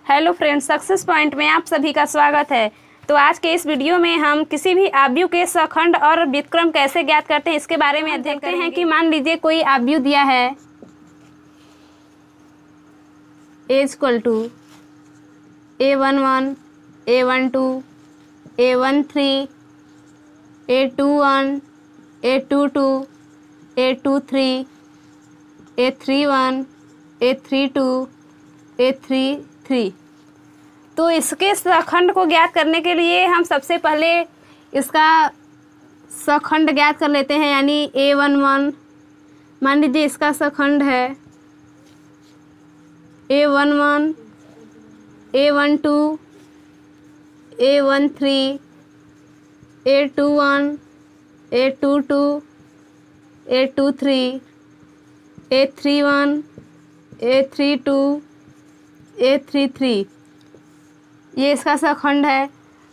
Hello friends, success point में आप सभी का स्वागत है। तो आज के इस वीडियो में हम किसी भी आव्यूह के सखंड और व्युत्क्रम कैसे ज्ञात करते हैं इसके बारे में अध्ययन करते हैं। कि मान लीजिए कोई आव्यूह दिया है A=A11, A12, A13, A21, A22, A23, A31, A32, A33। तो इसके सखंड को ज्ञात करने के लिए हम सबसे पहले इसका सखंड ज्ञात कर लेते हैं, यानी A11 मान लीजिए इसका सखंड है A11, A12, A13, A21, A22, A23, A31, A32, A33। ये इसका सखंड है।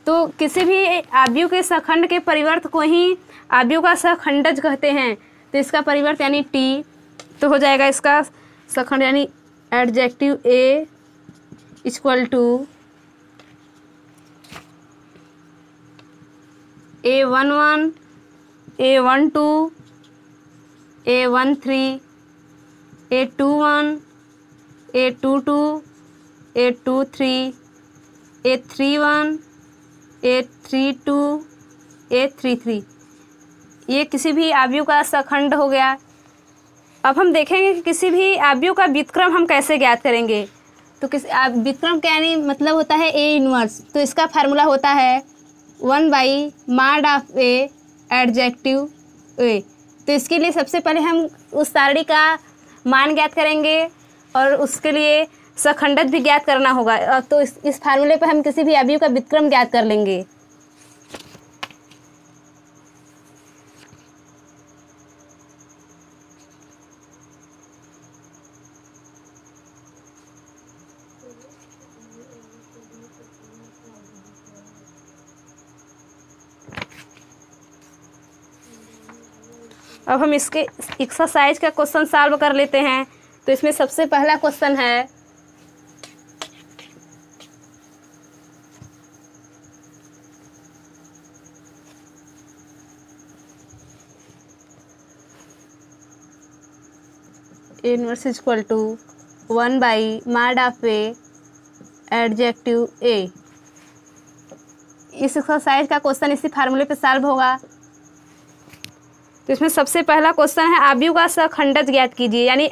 तो किसी भी आव्यूह के सखंड के परिवर्त को ही आव्यूह का सखंडज कहते हैं। तो इसका परिवर्त यानी T तो हो जाएगा इसका सखंड, यानी adjective A equal to A11, A12, A13, A21, A22, A23, A31, A32, A33। ये किसी भी आव्यूह का सखंड हो गया। अब हम देखेंगे कि किसी भी आव्यूह का व्युत्क्रम हम कैसे ज्ञात करेंगे। तो व्युत्क्रम का यानी मतलब होता है A इनवर्स। तो इसका फार्मूला होता है 1/mod(A) एडजेक्टिव A। तो इसके लिए सबसे पहले हम उस सारणी का मान ज्ञात करेंगे और उसके लिए सखंडज भी ज्ञात करना होगा। तो इस फार्मूले पर हम किसी भी आव्यूह का व्युत्क्रम ज्ञात कर लेंगे। अब हम इसके एक्सरसाइज का क्वेश्चन सॉल्व कर लेते हैं। तो इसमें सबसे पहला क्वेश्चन है A inverse equal to 1/mod(A) adjective A। इस एक्सरसाइज का क्वेश्चन इसी फार्मूले पे सॉल्व होगा। तो इसमें सबसे पहला क्वेश्चन है आव्यूह का सखंडज ज्ञात कीजिए, यानी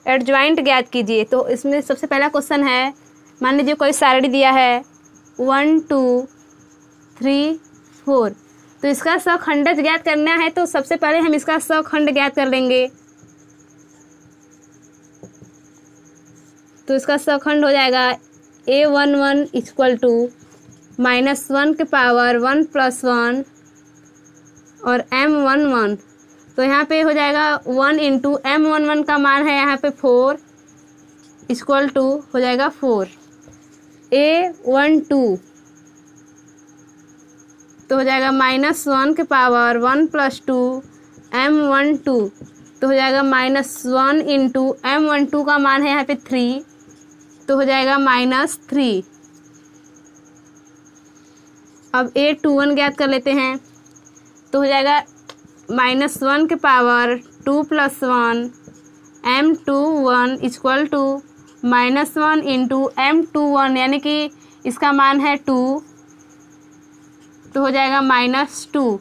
एडजॉइंट ज्ञात कीजिए। तो इसमें सबसे पहला क्वेश्चन है, मान लीजिए कोई सारणी दिया है 1 2 3 4। तो इसका सखंडज ज्ञात करना है। तो सबसे पहले हम इसका सखंड ज्ञात कर लेंगे। तो इसका सखंड हो जाएगा A11 इक्वल टू -1 के पावर 1 + 1 और M11। तो यहाँ पे हो जाएगा 1 × M11 का मान है यहाँ पे 4 इक्वल टू हो जाएगा 4। A12 तो हो जाएगा -1 के पावर 1 + 2 M12। तो हो जाएगा -1 × M12 का मान है यहाँ पे 3 तो हो जाएगा -3। अब A21 ज्ञात कर लेते हैं। तो हो जाएगा -1 के power 2 + 1 M21 equal to -1 × M21, यानी कि इसका मान है 2 तो हो जाएगा -2।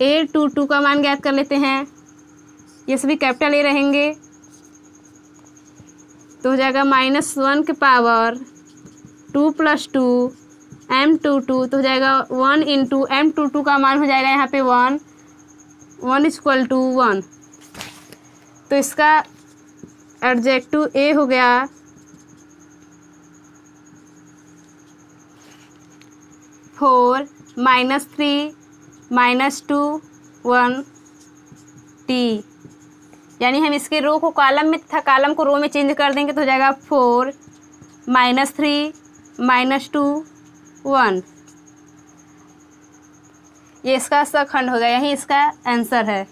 A22 का मान ज्ञात कर लेते हैं। ये सभी कैपिटल A रहेंगे। तो हो जाएगा -1 के पावर 2 + 2 M22। तो हो जाएगा 1 × M22 का मान हो जाएगा यहाँ पे 1 इक्वल टू 1। तो इसका एडजेक्टिव A हो गया 4 -3 -2 1 T। यानी हम इसके रो को कॉलम में तथा कॉलम को रो में चेंज कर देंगे। तो हो जाएगा 4 -3 -2 1। ये इसका सखंड हो गया, यही इसका आंसर है।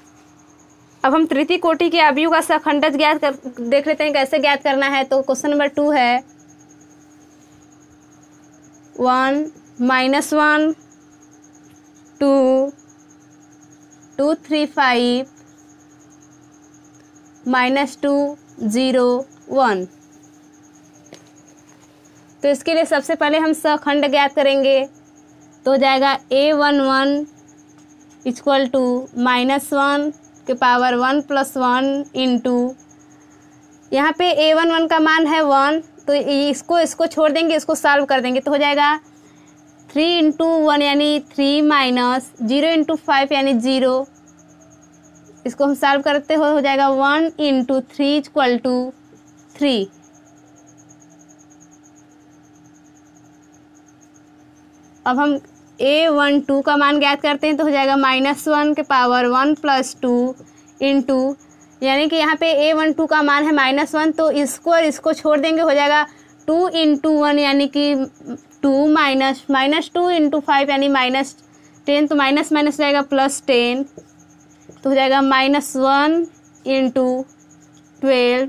अब हम तृतीय कोटि के आव्यूह का सखंडज देख लेते हैं कैसे ज्ञात करना है। तो क्वेश्चन नंबर 2 है 1 -1 2 2 3 5 -2 0 1। तो इसके लिए सबसे पहले हम सखंड ज्ञात करेंगे। तो हो जाएगा A11 इक्वल टू -1 के पावर 1 + 1 इंटू, यहाँ पे A11 का मान है 1, तो इसको छोड़ देंगे, इसको सॉल्व कर देंगे तो हो जाएगा 3 × 1 यानी 3 माइनस 0 × 5 यानी 0। इसको हम सॉल्व करते हो जाएगा 1 × 3 इक्वल टू 3। अब हम A12 का मान ज्ञात करते हैं तो हो जाएगा -1 के पावर 1 + 2 इंटू, यानी कि यहाँ पे A12 का मान है -1, तो इसको और इसको छोड़ देंगे हो जाएगा 2 × 1 यानी कि 2 माइनस -2 × 5 यानी -10, तो माइनस माइनस जाएगा +10, तो हो जाएगा -1 × 12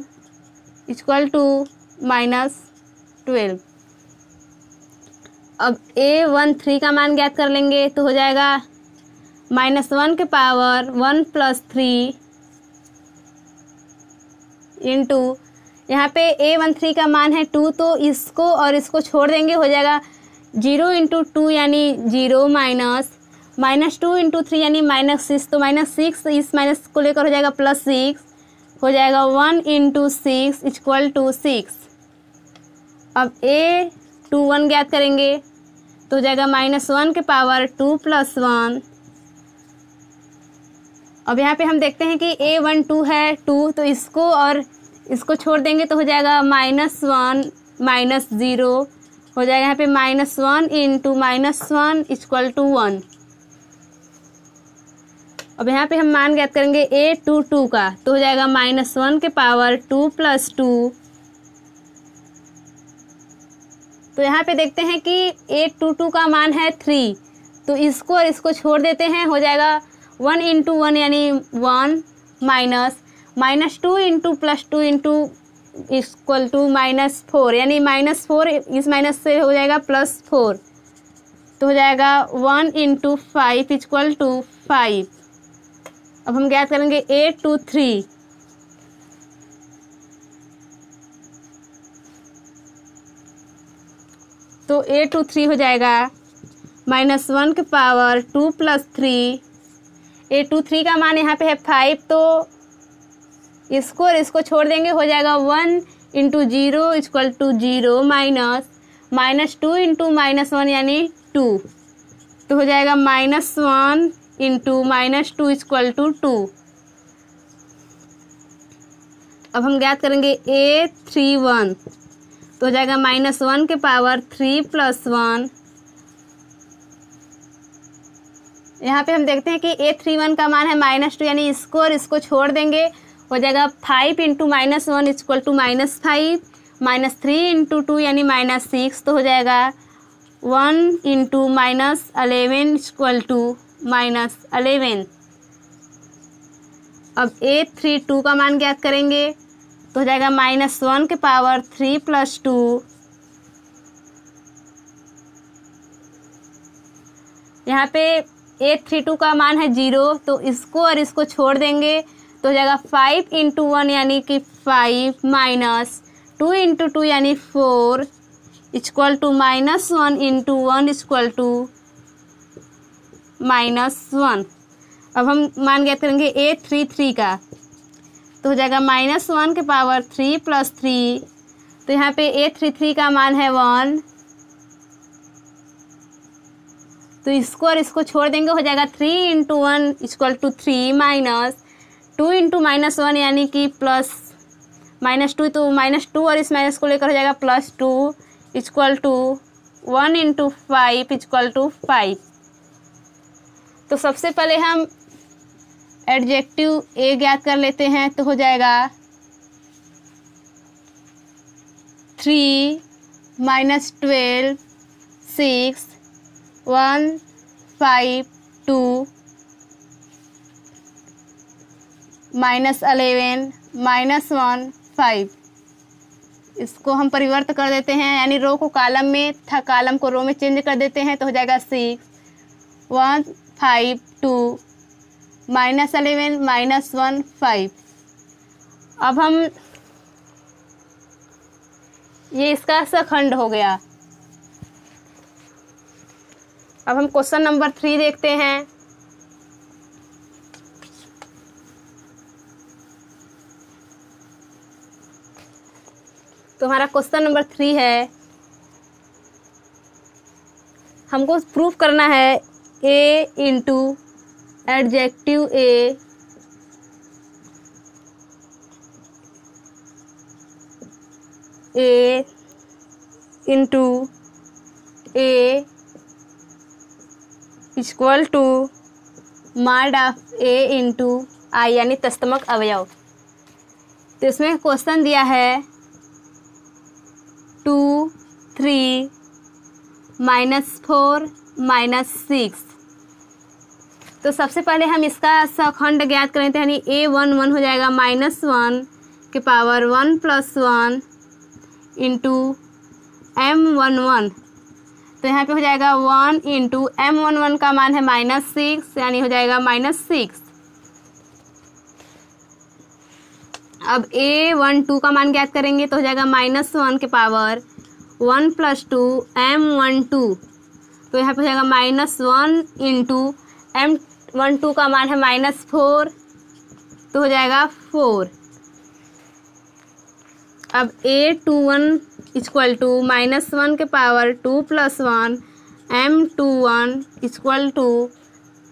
इक्वल टू -12। अब A13 का मान ज्ञात कर लेंगे तो हो जाएगा -1 के पावर 1 + 3 इंटू, यहाँ पे A13 का मान है 2, तो इसको और इसको छोड़ देंगे हो जाएगा 0 × 2 यानी 0 माइनस -2 × 3 यानी -6, तो -6 इस माइनस को लेकर हो जाएगा +6, हो जाएगा 1 × 6 इक्वल टू 6। अब A21 ज्ञात करेंगे तो हो जाएगा -1 के पावर 2 + 1। अब यहाँ पे हम देखते हैं कि A12 है 2, तो इसको और इसको छोड़ देंगे तो हो जाएगा -1 -0, हो जाएगा यहाँ पे -1 × -1 इक्वल टू 1। अब यहाँ पे हम मान ज्ञात करेंगे A22 का तो हो जाएगा -1 के पावर 2 + 2। तो यहाँ पे देखते हैं कि A22 का मान है 3, तो इसको और इसको छोड़ देते हैं हो जाएगा 1 × 1 यानी 1 माइनस -2 × +2 इंटू इक्वल टू -4 यानी -4, इस माइनस से हो जाएगा +4, तो हो जाएगा 1 × 5 इक्वल टू 5। अब हम ज्ञात करेंगे A23 तो A23 हो जाएगा -1 के पावर 2 + 3। A23 का मान यहाँ पे है 5, तो इसको और इसको छोड़ देंगे हो जाएगा 1 × 0 इक्वल टू 0 माइनस -2 × -1 यानी 2, तो हो जाएगा -1 × -2 इक्वल टू 2। अब हम ज्ञात करेंगे A31 तो हो जाएगा -1 के पावर 3 + 1। यहाँ पे हम देखते हैं कि A31 का मान है -2, यानी इसको और इसको छोड़ देंगे हो जाएगा 5 × -1 इक्वल टू -5, -3 × 2 यानी -6, तो हो जाएगा 1 × -11 इक्वल टू -11। अब A32 का मान ज्ञात करेंगे तो हो जाएगा -1 के पावर 3 + 2। यहाँ पे A32 का मान है 0, तो इसको और इसको छोड़ देंगे तो हो जाएगा 5 × 1 यानी कि 5 माइनस 2 × 2 यानी 4 इक्वल टू -1 × 1 इक्वल टू -1। अब हम मान ज्ञात करेंगे A33 का तो हो जाएगा -1 के पावर 3 + 3, तो यहाँ पे A33 का मान है 1, तो इसको और इसको छोड़ देंगे हो जाएगा 3 × 1 इक्वल टू 3 माइनस 2 × -1 यानी कि -2, तो -2 और इस माइनस को लेकर हो जाएगा +2 इक्वल टू 1 × 5 इक्वल टू 5। तो सबसे पहले हम एडजेक्टिव ए ज्ञात कर लेते हैं तो हो जाएगा 3 -12 6 1 5 2 -11 -1 5। इसको हम परिवर्त कर देते हैं, यानी रो को कॉलम में तथा कॉलम को रो में चेंज कर देते हैं, तो हो जाएगा 6 1 5 2 -11 -1 5। अब हम ये इसका सखंड हो गया। अब हम क्वेश्चन नंबर 3 देखते हैं। तो हमारा क्वेश्चन नंबर 3 है, हमको प्रूफ करना है A into adjective A into A equal to mod of A into I, यानी तस्तमक अवयव। तो इसमें क्वेश्चन दिया है 2 3 -4 -6। तो सबसे पहले हम इसका सखंड ज्ञात करें, तो यानी A11 हो जाएगा -1 के पावर 1 + 1 इंटू M11। तो यहाँ पे हो जाएगा 1 इंटू M11 का मान है -6, यानी हो जाएगा -6। अब A12 का मान ज्ञात करेंगे, तो हो जाएगा -1 के पावर 1 + 2 M12। तो यहाँ पे हो जाएगा -1 इंटू M12 का मान है -4, तो हो जाएगा 4। अब A21 इक्वल टू -1 के power 2 + 1 M21 equal to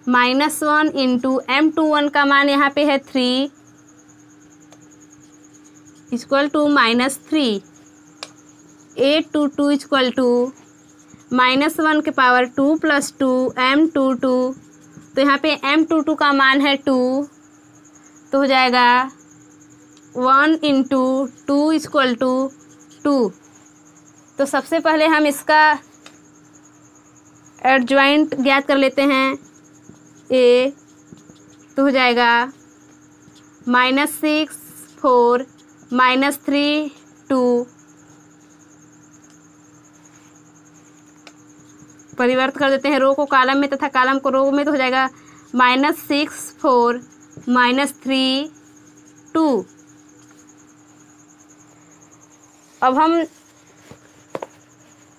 -1 into M21 का मान यहाँ पे है 3 equal to -3। A22 equal to -1 के पावर 2 + 2 M22। तो यहाँ पे M22 का मान है 2, तो हो जाएगा 1 इंटू 2 इक्वल टू 2। तो सबसे पहले हम इसका एडजॉइंट ज्ञात कर लेते हैं ए, तो हो जाएगा -6 4 -3 2। परिवर्त कर देते हैं रो को कॉलम में तथा कॉलम को रो में, तो हो जाएगा -6 4 -3 2। अब हम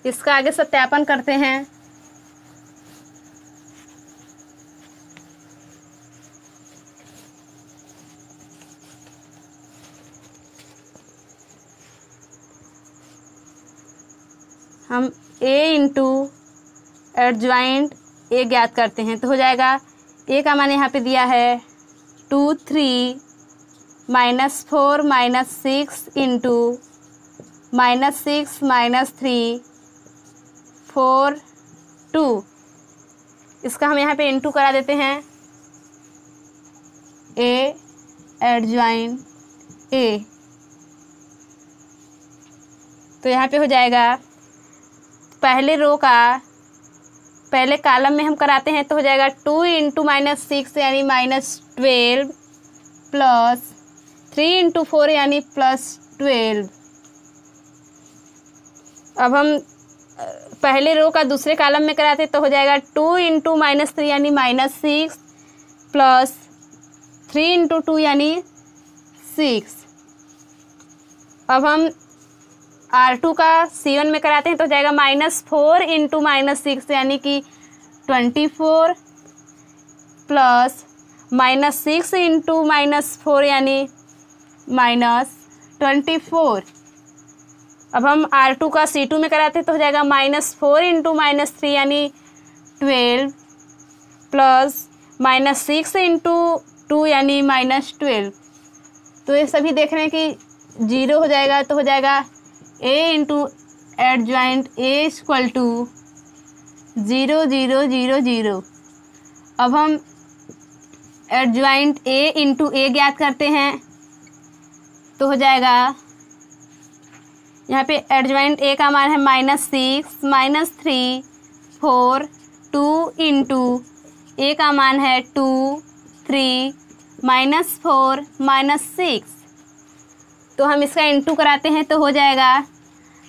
इसका आगे सत्यापन करते हैं। हम A इंटू एडजॉइंट ए ज्ञात करते हैं, तो हो जाएगा ए का मान यहाँ पे दिया है 2 3 -4 -6 इंटू -6 -3 4 2। इसका हम यहाँ पे इंटू करा देते हैं ए एडजॉइंट ए। तो यहाँ पे हो जाएगा पहले रो का पहले कॉलम में हम कराते हैं, तो हो जाएगा 2 इंटू -6 यानी -12 प्लस 3 इंटू 4 यानी +12। अब हम पहले रो का दूसरे कॉलम में कराते तो हो जाएगा 2 इंटू -3 यानी -6 प्लस 3 इंटू 2 यानी 6। अब हम R2 का C1 में कराते हैं तो हो जाएगा -4 इंटू -6 यानी कि 24 प्लस -6 इंटू -4 यानी -24। अब हम R2 का C2 में कराते हैं तो हो जाएगा -4 इंटू -3 यानी 12 प्लस -6 इंटू 2 यानी -12। तो ये सभी देख रहे हैं कि 0 हो जाएगा, तो हो जाएगा A into adjoint A equal to 0 0 0 0। अब हम एडजॉइंट A इंटू A ज्ञात करते हैं तो हो जाएगा यहाँ पे एडजॉइंट A का मान है -6 -3 4 2 इंटू A का मान है 2 3 -4 -6। तो तो हम इसका इंटू कराते हैं तो हो जाएगा,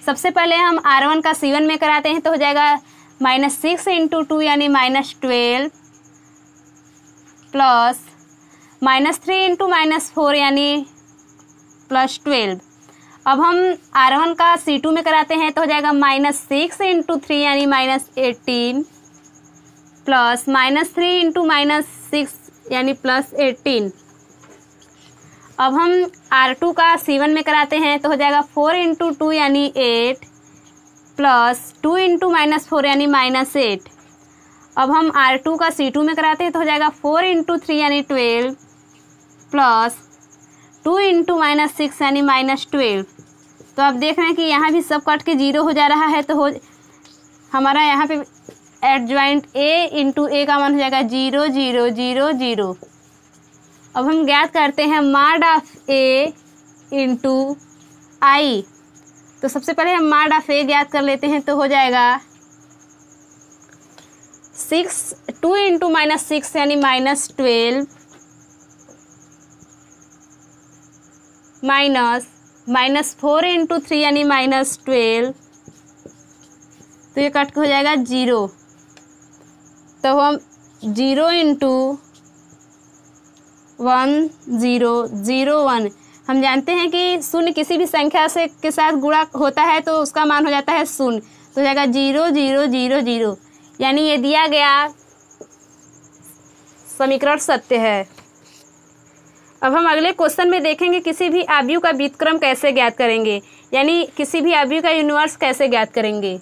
सबसे पहले हम R1 का C1 में कराते हैं तो हो जाएगा -6 × 2 यानी -12 प्लस -3 × -4 यानी +12। अब हम R1 का C2 में कराते हैं तो हो जाएगा -6 × 3 यानी -18 प्लस -3 × -6 यानी +18। अब हम R2 का C1 में कराते हैं तो हो जाएगा 4 × 2 यानी 8 प्लस 2 × -4 यानी -8। अब हम R2 का C2 में कराते हैं तो हो जाएगा 4 × 3 यानी 12 प्लस 2 × -6 यानी -12। तो आप देख रहे हैं कि यहाँ भी सब कट के 0 हो जा रहा है, तो हमारा यहाँ पे एडजॉइंट A × A का मान हो जाएगा 0 0 0 0। अब हम ज्ञात करते हैं मॉड ऑफ A × I। तो सबसे पहले हम मॉड ऑफ A ज्ञात कर लेते हैं तो हो जाएगा 2 × -6 यानी -12 माइनस -4 × 3 यानी -12। तो ये कट के हो जाएगा 0। तो हम 0 × 1 0 0 1। हम जानते हैं कि शून्य किसी भी संख्या से के साथ गुणा होता है तो उसका मान हो जाता है शून्य। तो हो जाएगा 0 0 0 0, यानी ये दिया गया समीकरण सत्य है। अब हम अगले क्वेश्चन में देखेंगे किसी भी अवयव का व्युत्क्रम कैसे ज्ञात करेंगे, यानी किसी भी अवयव का इन्वर्स कैसे ज्ञात करेंगे।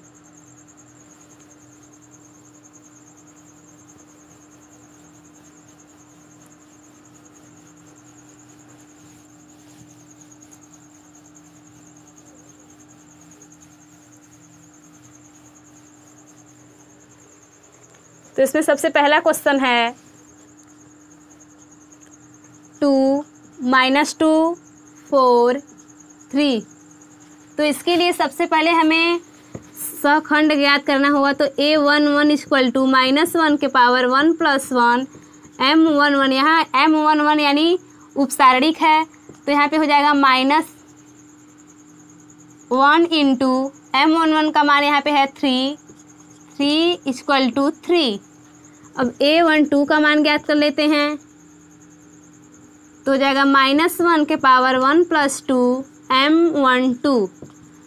तो इसमें सबसे पहला क्वेश्चन है 2 -2 4 3। तो इसके लिए सबसे पहले हमें सहखंड ज्ञात करना होगा। तो A11 = -1 के पावर 1 + 1 M11। यहाँ M11 यानी उपसारणिक है, तो यहाँ पे हो जाएगा -1 × M11 का मान यहाँ पे है 3 = 3। अब A12 का मान ज्ञात कर लेते हैं तो हो जाएगा -1 के पावर 1 + 2 M12।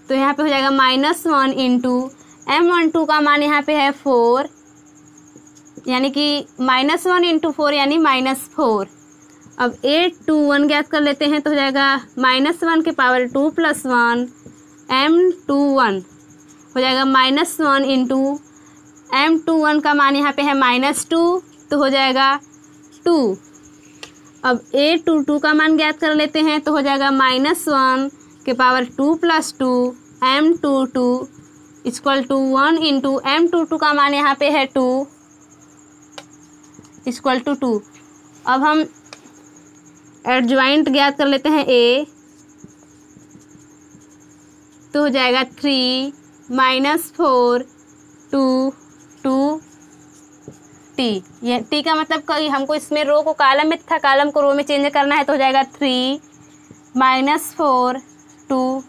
तो यहाँ पे हो जाएगा -1 × M12 का मान यहाँ पे है 4, यानी कि -1 × 4 यानी -4। अब A21 ज्ञात कर लेते हैं तो हो जाएगा -1 के पावर 2 + 1 M21। हो जाएगा -1 × M21 का मान यहाँ पे है -2, तो हो जाएगा 2। अब A22 का मान ज्ञात कर लेते हैं तो हो जाएगा -1 के पावर 2 + 2 M22 = 1 × M22 का मान यहाँ पे है 2 = 2। अब हम एडजॉइंट ज्ञात कर लेते हैं A, तो हो जाएगा 3 -4 2 2 T। ये T का मतलब कि हमको इसमें रो को कॉलम में तथा कॉलम को रो में चेंज करना है, तो हो जाएगा 3 -4 2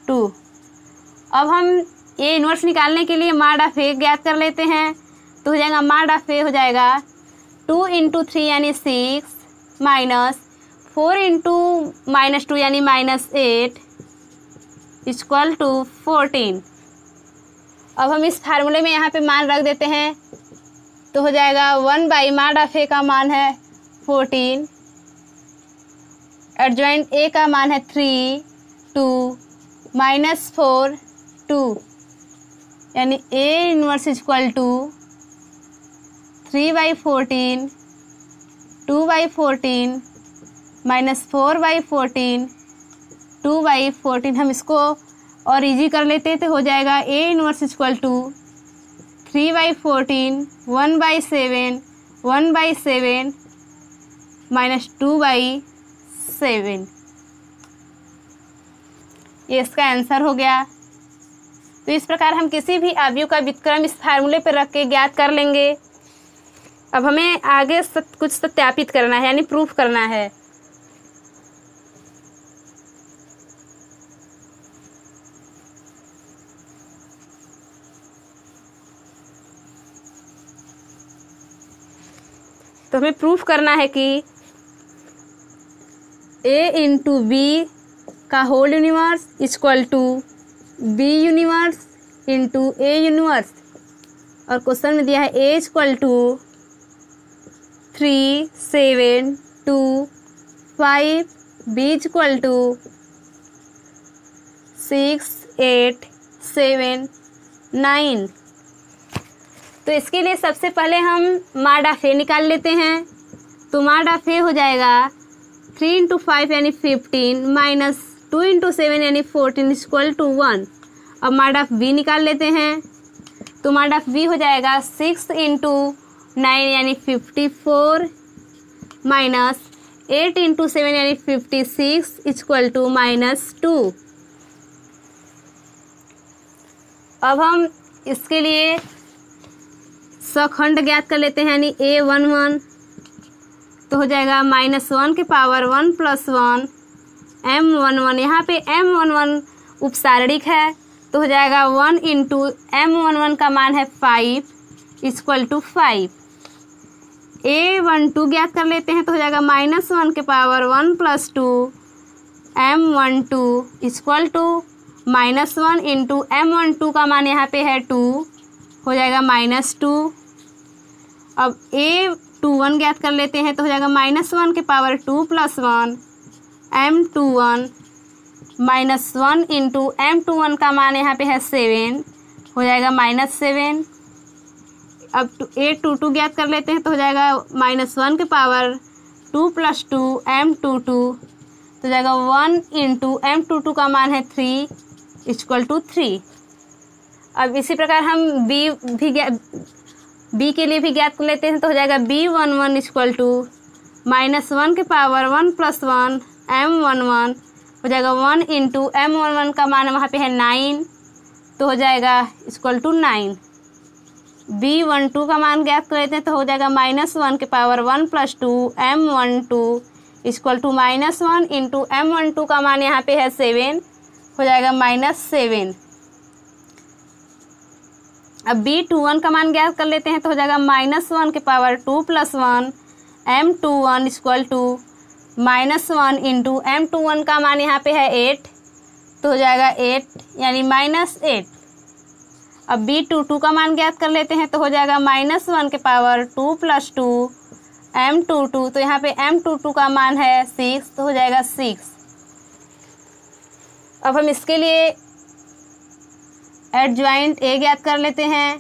2। अब हम ये इन्वर्स निकालने के लिए मॉड ऑफ A ज्ञात कर लेते हैं तो हो जाएगा मॉड ऑफ A हो जाएगा 2 × 3 यानी 6 -4 × -2 यानी -8 = 14। अब हम इस फार्मूले में यहाँ पे मान रख देते हैं तो हो जाएगा 1 मॉड ऑफ A का मान है 14, एडजॉइंट A का मान है 3 2 -4 2, यानी A इन्वर्स = 3/14 2/14 -4/14 2/14। हम इसको और इजी कर लेते हैं तो हो जाएगा A इन्वर्स = 3/14 1/7 1/7 -2/7। ये इसका आंसर हो गया। तो इस प्रकार हम किसी भी अवयव का व्युत्क्रम इस फार्मूले पर रख के ज्ञात कर लेंगे। अब हमें आगे कुछ सत्यापित करना है, यानी प्रूफ करना है। तो हमें प्रूफ करना है कि a इंटू बी का whole inverse equal to B inverse into A inverse. और क्वेश्चन में दिया है a equal to 3, 7, 2, 5, b equal to 6, 8, 7, 9। तो इसके लिए सबसे पहले हम माड ऑफ ए निकाल लेते हैं। तो माड ऑफ ए हो जाएगा 3 इंटू 5 यानी 15 माइनस 2 इंटू 7 यानी 14 इक्वल टू 1। अब माड ऑफ बी निकाल लेते हैं। तो माड ऑफ बी हो जाएगा 6 इंटू 9 यानी 54 माइनस 8 इंटू 7 यानी 56 इक्वल टू -2। अब हम इसके लिए सखंड ज्ञात कर लेते हैं यानी a11। तो हो जाएगा -1 के पावर 1 + 1 m11। यहाँ पे m11 उपसारणिक है तो हो जाएगा 1 इंटू m11 का मान है 5 इक्वल टू 5। a12 ज्ञात कर लेते हैं तो हो जाएगा -1 के power 1 + 2 m12 equal to -1 into m12 का मान यहाँ पे है 2 हो जाएगा -2। अब a21 ज्ञात कर लेते हैं तो हो जाएगा -1 के पावर 2 + 1 m21 -1 इंटू m21 का मान यहाँ पे है 7 हो जाएगा -7। अब a22 ज्ञात कर लेते हैं तो हो जाएगा -1 के पावर 2 + 2 m22 तो हो जाएगा 1 इंटू m22 का मान है 3 इक्वल टू 3। अब इसी प्रकार हम बी के लिए भी ज्ञात कर लेते हैं तो हो जाएगा b11 इक्वल टू -1 के पावर 1 + 1 m11 हो जाएगा 1 इंटू m11 का मान वहाँ पे है 9 तो हो जाएगा इक्वल टू 9। b12 का मान ज्ञात कर लेते हैं तो हो जाएगा -1 के power 1 + 2 m12 equal to -1 into m12 का मान यहाँ पे है 7 हो जाएगा -7। अब b21 का मान ज्ञात कर लेते हैं तो हो जाएगा -1 के power 2 + 1 m21 equal to -1 into m21 का मान यहाँ पे है 8 तो हो जाएगा 8 यानी -8। अब b22 का मान ज्ञात कर लेते हैं तो हो जाएगा -1 के पावर 2 + 2 m22 तो यहाँ पे m22 का मान है 6 तो हो जाएगा 6। अब हम इसके लिए एडजॉइंट ए ज्ञात कर लेते हैं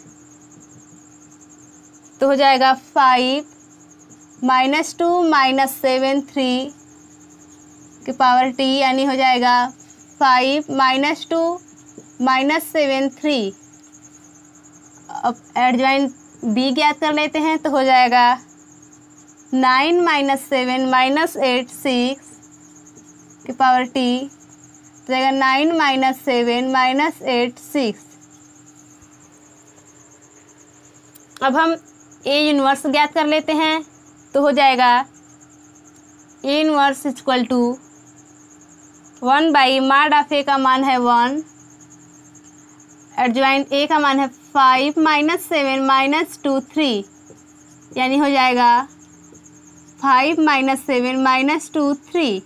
तो हो जाएगा 5 -2 -7 3 की पावर t यानी हो जाएगा 5 -2 -7 3। अब एडजॉइंट बी ज्ञात कर लेते हैं तो हो जाएगा 9 -7 -8 6 की पावर t तो जाएगा 9 -7 -8 6। अब हम ए इनवर्स ज्ञात कर लेते हैं तो हो जाएगा A inverse equal to 1 by mod of A का मान है 1 एडजॉइंट ए का मान है 5 -7 -2 3 यानी हो जाएगा 5 -7 -2 3।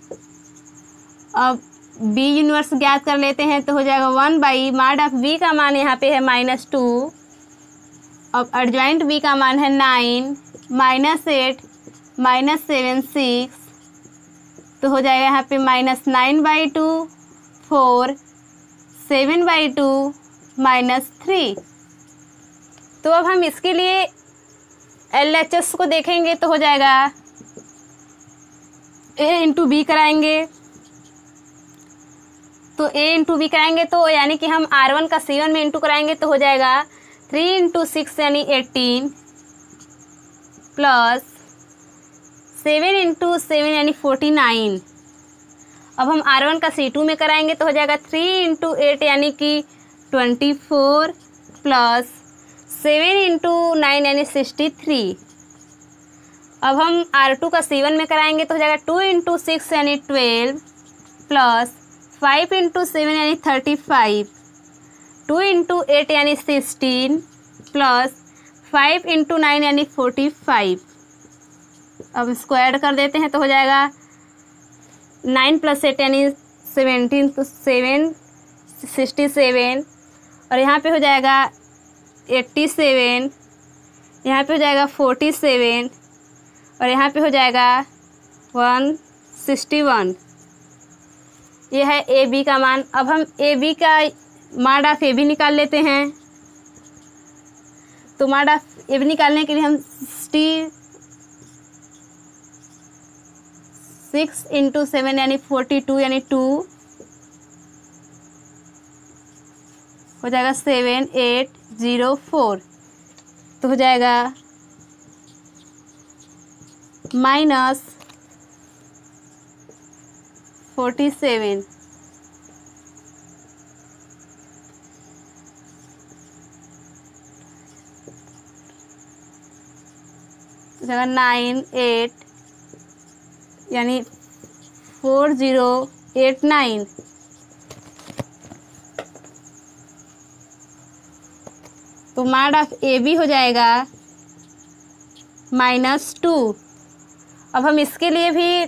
अब बी यूनिवर्स ज्ञात कर लेते हैं तो हो जाएगा 1 बाई माड ऑफ बी का मान यहाँ पे है -2। अब एडजॉइंट बी का मान है 9 -8 -7 6 तो हो जाएगा यहाँ पे -9/2 4 7/2 -3। तो अब हम इसके लिए LHS को देखेंगे तो हो जाएगा a इंटू बी कराएंगे तो a इंटू बी कराएंगे तो यानी कि हम R1 का C1 में इंटू कराएंगे तो हो जाएगा 3 इंटू 6 यानी 18 प्लस 7 इंटू 7 यानी 49। अब हम R1 का C2 में कराएंगे तो हो जाएगा 3 इंटू 8 यानी कि 24 प्लस 7 इंटू 9 यानी 63। अब हम R2 का C1 में कराएंगे तो हो जाएगा 2 इंटू 6 यानी 12 प्लस 5 इंटू 7 यानी 35 2 इंटू 8 यानी 16 प्लस 5 इंटू 9 यानी 45। अब इसको ऐड कर देते हैं तो हो जाएगा 9 + 8 यानी 17, तो 7 67, और यहाँ पे हो जाएगा 87, यहाँ पे हो जाएगा 47, और यहाँ पे हो जाएगा 161। ये है ए बी का मान। अब हम ए बी का मॉड ऑफ ए बी निकाल लेते हैं। तो मॉड ऑफ ए बी निकालने के लिए हम 6 × 7 यानी 42 यानी 2 हो जाएगा 7804। तो हो जाएगा -47 जगह 98 यानी 4089। तो मॉड ऑफ ए बी हो जाएगा -2। अब हम इसके लिए भी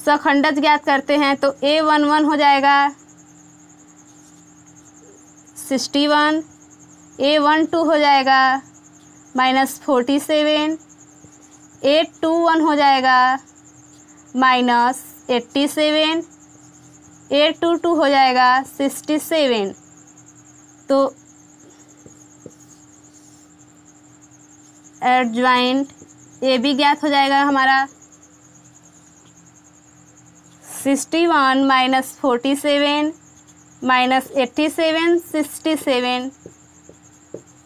सखंडज ज्ञात करते हैं। तो A11 हो जाएगा 61, A12 हो जाएगा -47, A21 हो जाएगा -87, A22 हो जाएगा 67। तो एडजॉइंट ए बी ज्ञात हो जाएगा हमारा 61 - 47 - 87 67।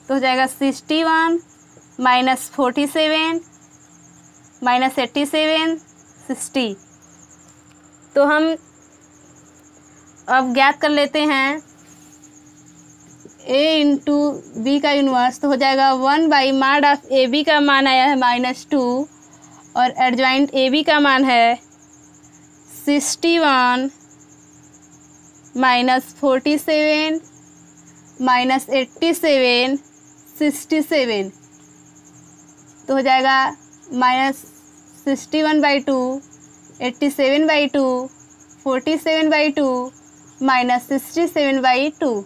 तो हो जाएगा 61 - 47 - 87 60। तो हम अब ज्ञात कर लेते हैं ए इंटू बी का इन्वर्स। तो हो जाएगा 1/mod ऑफ ए बी का मान आया है -2, और एडजॉइंट ए बी का मान है 61 - 47 - 87 67। तो हो जाएगा -61/2 87/2 47/2 -67/2।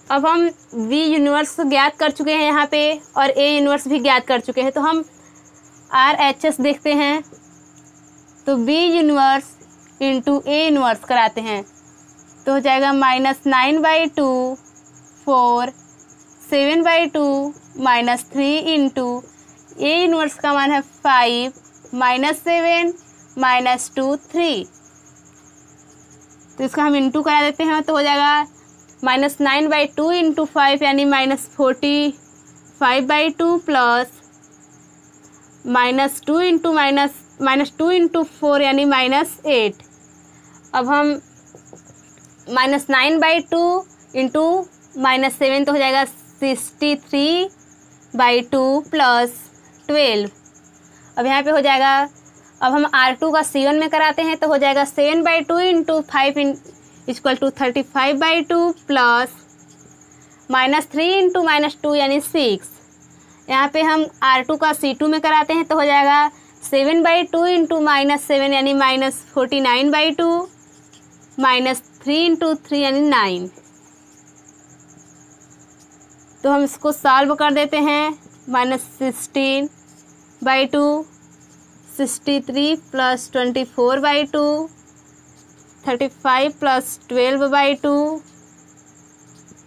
अब हम V यूनिवर्स ज्ञात कर चुके हैं यहाँ पे, और A यूनिवर्स भी ज्ञात कर चुके हैं। तो हम RHS देखते हैं। तो B universe into A universe कराते हैं। तो हो जाएगा -9/2 4 7/2 -3 इंटू A यूनिवर्स का मान है 5 -7 -2 3। तो इसका हम इंटू करा देते हैं। तो हो जाएगा -9/2 इंटू 5 यानी -45/2 प्लस -2 इंटू 4 यानी -8। अब हम -9/2 इंटू -7 तो हो जाएगा 63/2 प्लस 12। अब यहाँ पे हो जाएगा, अब हम R2 का C1 में कराते हैं। तो हो जाएगा 7/2 इंटू 5 = 35/2 प्लस -3 इंटू -2 यानी 6। यहाँ पे हम R2 का C2 में कराते हैं। तो हो जाएगा 7/2 इंटू -7 यानी -49/2 -3 इंटू 3 यानी 9। तो हम इसको सॉल्व कर देते हैं। -16/2 63 प्लस 24/2 35 प्लस 12/2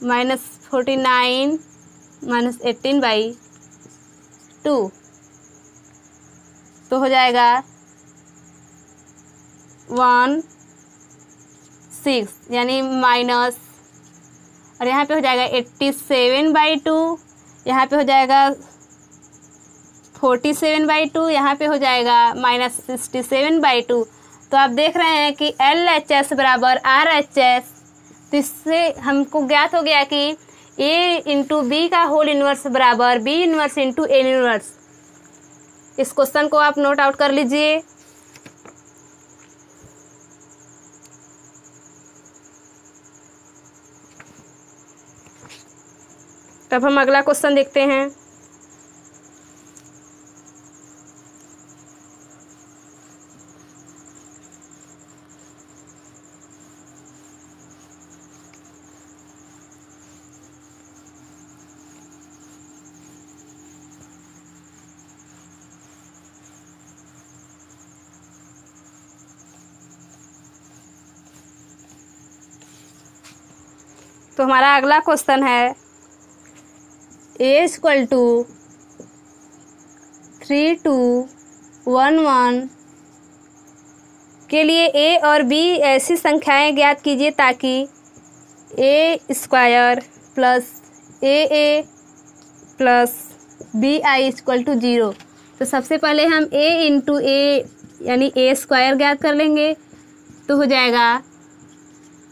-49 -18/2। तो हो जाएगा 16 यानी माइनस, और यहाँ पे हो जाएगा 87/2, यहाँ पे हो जाएगा 47/2, यहाँ पे हो जाएगा -67/2। तो आप देख रहे हैं कि LHS बराबर RHS। तो इससे हमको ज्ञात हो गया कि A इंटू बी का होल इन्वर्स बराबर B inverse into A inverse. इस क्वेश्चन को आप नोट आउट कर लीजिए। तब हम अगला क्वेश्चन देखते हैं। तो हमारा अगला क्वेश्चन है a इक्वल टू 3 2 1 1 के लिए a और b ऐसी संख्याएं ज्ञात कीजिए ताकि a square plus a plus B I equal to 0। तो सबसे पहले हम a इंटू ए यानी a स्क्वायर ज्ञात कर लेंगे। तो हो जाएगा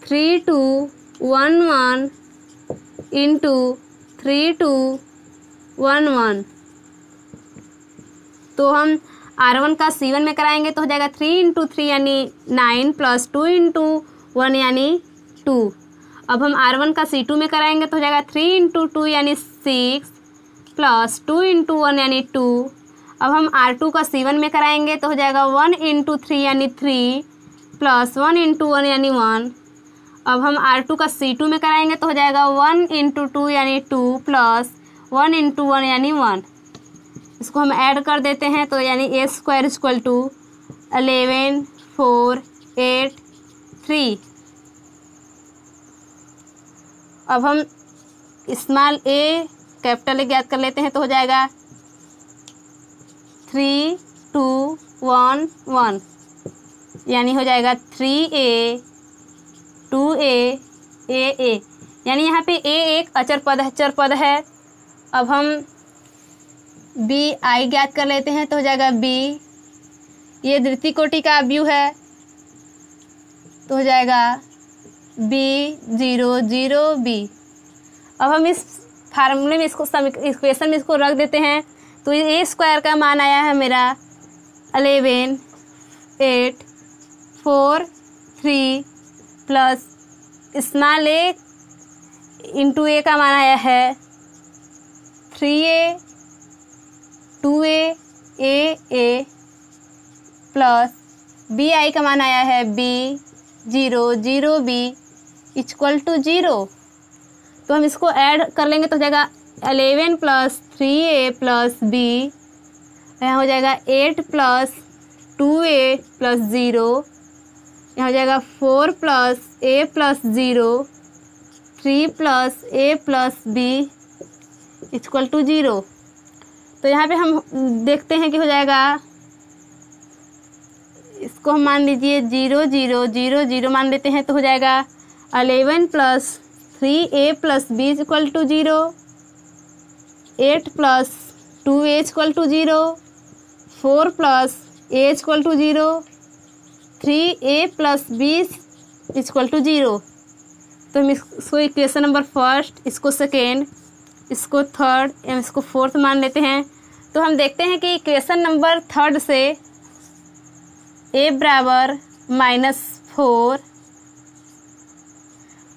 3 2 1 1 इंटू 3 2 1 1। तो हम R1 का C1 में कराएंगे तो हो जाएगा 3 इंटू 3 यानी 9 प्लस 2 इंटू 1 यानी 2। अब हम R1 का C2 में कराएंगे तो हो जाएगा 3 इंटू 2 यानी 6 प्लस 2 इंटू 1 यानी 2। अब हम R2 का C1 में कराएंगे तो हो जाएगा 1 इंटू 3 यानी 3 प्लस 1 इंटू 1 यानी 1। अब हम R2 का C2 में कराएंगे तो हो जाएगा 1 इंटू 2 यानी 2 प्लस 1 इंटू 1 यानी 1। इसको हम ऐड कर देते हैं तो यानी a स्क्वायर इक्वल टू 11 4 8 3। अब हम स्मॉल a कैपिटल ए ज्ञात कर लेते हैं तो हो जाएगा 3 2 1 1 यानी हो जाएगा 3a 2a a यानी यहाँ पे a एक अचर पद है। अब हम b i ज्ञात कर लेते हैं तो हो जाएगा b, ये द्वितीय कोटि का अवयव है तो हो जाएगा b 0 0 b। अब हम इस फार्मूले में इसको इक्वेशन में इसको रख देते हैं तो a स्क्वायर का मान आया है मेरा 11 8 4 3 plus small a into a का मान आया है 3a 2a a plus B आई का मान आया है b 0 0 b इक्वल टू 0। तो हम इसको ऐड कर लेंगे तो हो जाएगा 11 प्लस 3a प्लस b, यहाँ हो जाएगा 8 प्लस 2a प्लस 0, यहाँ हो जाएगा 4 प्लस a प्लस 0 3 plus a plus b equal to 0। तो यहाँ पे हम देखते हैं कि हो जाएगा, इसको हम मान लीजिए 0 0 0 0 मान लेते हैं तो हो जाएगा 11 plus 3a plus b equal to 0, 8 plus 2a equal to 0, 4 plus a equal to 0, 3a plus b equal to 0। तो हम इसको इक्वेशन नंबर फर्स्ट, इसको सेकेंड, इसको थर्ड, इसको फोर्थ मान लेते हैं। तो हम देखते हैं कि इक्वेशन नंबर थर्ड से a बराबर -4,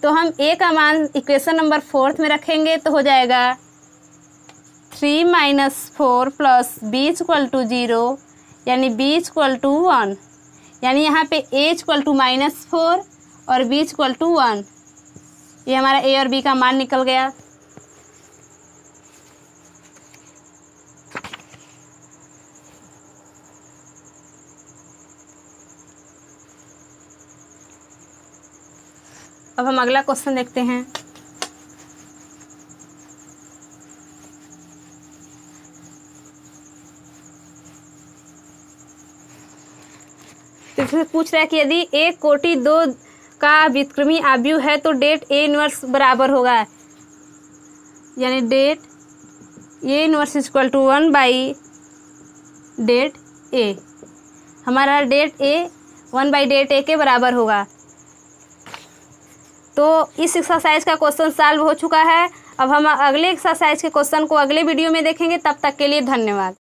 तो हम a का मान इक्वेशन नंबर फोर्थ में रखेंगे तो हो जाएगा 3 - 4 प्लस b इक्वल टू 0 यानी b इक्वल टू 1, यानी यहाँ पे a इक्वल टू -4 और b इक्वल टू 1। ये हमारा a और b का मान निकल गया। अब हम अगला क्वेश्चन देखते हैं। तो इसमें पूछ रहा है कि यदि एक कोटि 2 का व्युत्क्रमी अवयव है तो डेट ए इनवर्स बराबर होगा, यानी det A inverse equal to 1 by det A. हमारा det A 1 by det A के बराबर होगा। तो इस एक्सरसाइज का क्वेश्चन सॉल्व हो चुका है। अब हम अगले एक्सरसाइज के क्वेश्चन को अगले वीडियो में देखेंगे। तब तक के लिए धन्यवाद।